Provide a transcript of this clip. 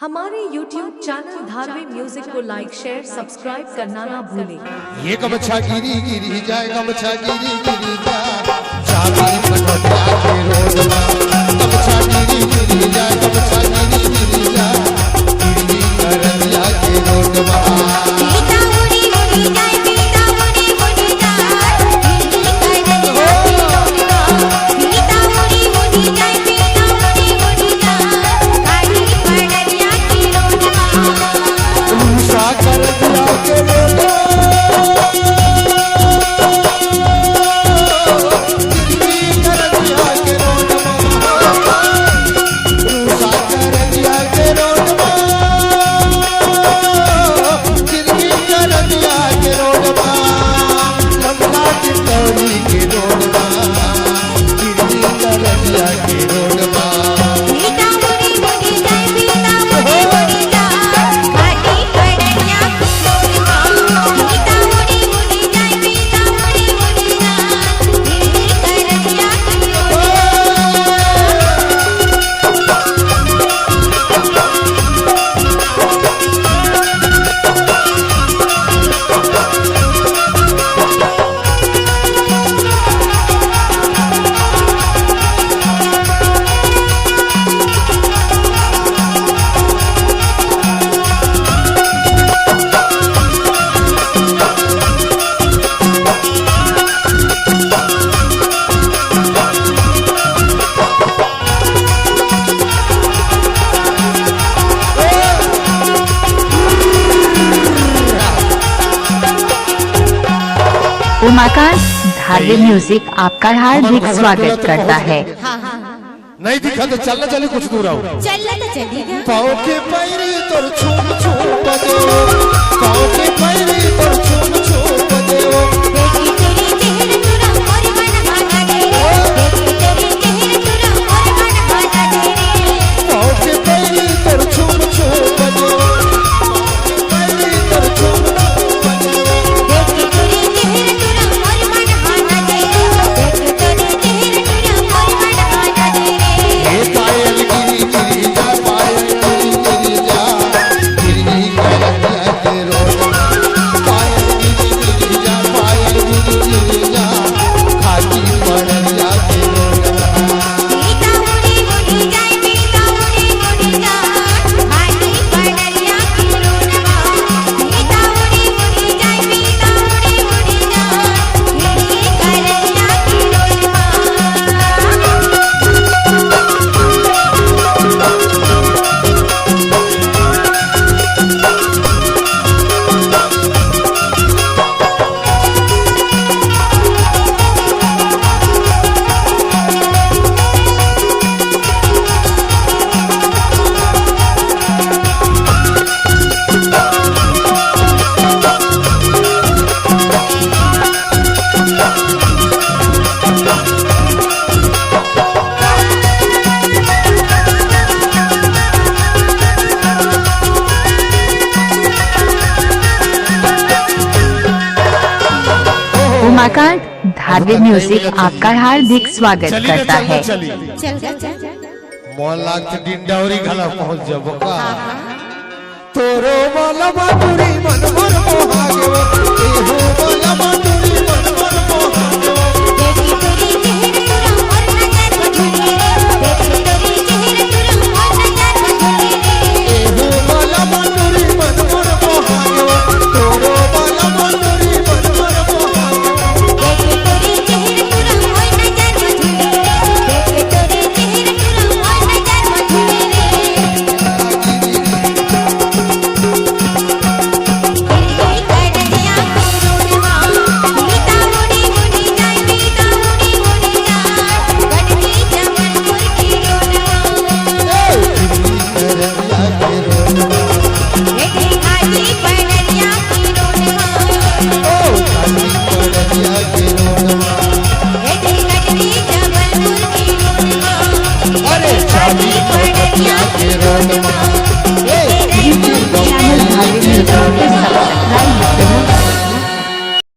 हमारे YouTube channel Dharavi music को लाइक share subscribe करना ना भूलें। ये गमछा गिरी गिरी जाए, गमछा गिरी गिरी जाए, चाबी पटोटिया के रोडवा। गमछा गिरी गिरी जाए, गमछा गिरी गिरी जाए, गिरी करनिया के रोडवा। बेटा उड़ी उड़ी जाए, बेटा उड़ी उड़ी जाए, गिरी करनिया के रोडवा। बेटा उड़ी उड़ी जाए, बेटा उड़ी उड़ी जाए, गाड़ी पड़निया के रोडवा। रूसा करनिया के रोडवा। उमाकांत धारवी म्यूजिक आपका हार्दिक स्वागत करता है। नहीं दिखा तो चलना चले कुछ दूर आओ। चलना तो चलेगा। पाँव के पैरी तोर छूम छूम बजे, पाँव के पैरी तोर छूम छूम बजे। देखी तेरी चेहरे तुरा मोर मन भागा दे रे, देखी तेरी चेहरे तुरा मोर मन भागा दे रे। पाँव के पैरी तोर छूम छूम बजे, पाँव के पैरी तोर छूम छूम बजे। देखी तेरी चेहरे तुरा मोर मन भागा दे रे, देखी तेरी चेहरे तुरा मोर मन भागा दे रे। ये पायल गिरी गिरी जा, पायल गिरी गिरी जा, गिरी करनिया के रोडवा। पायल गिरी गिरी जा, पायल गिरी गिरी जा, खाकी पड़निया के रोडवा। बेटा उड़ी उड़ी जाए, बेटा उड़ी उड़ी जाए, गाड़ी पड़निया के रोडवा। बेटा उड़ी उड़ी जाए, बेटा उड़ी उड़ी जाए, गिरी करनिया के रोडवा। उमाकांत धारवी म्यूजिक आपका हार्दिक स्वागत करता है। चल चल मोन लागते डिंडावरी घाला पहुंच जाबो का। तोरो माला बाटुरी मन मन मोहा गेवो, ए हो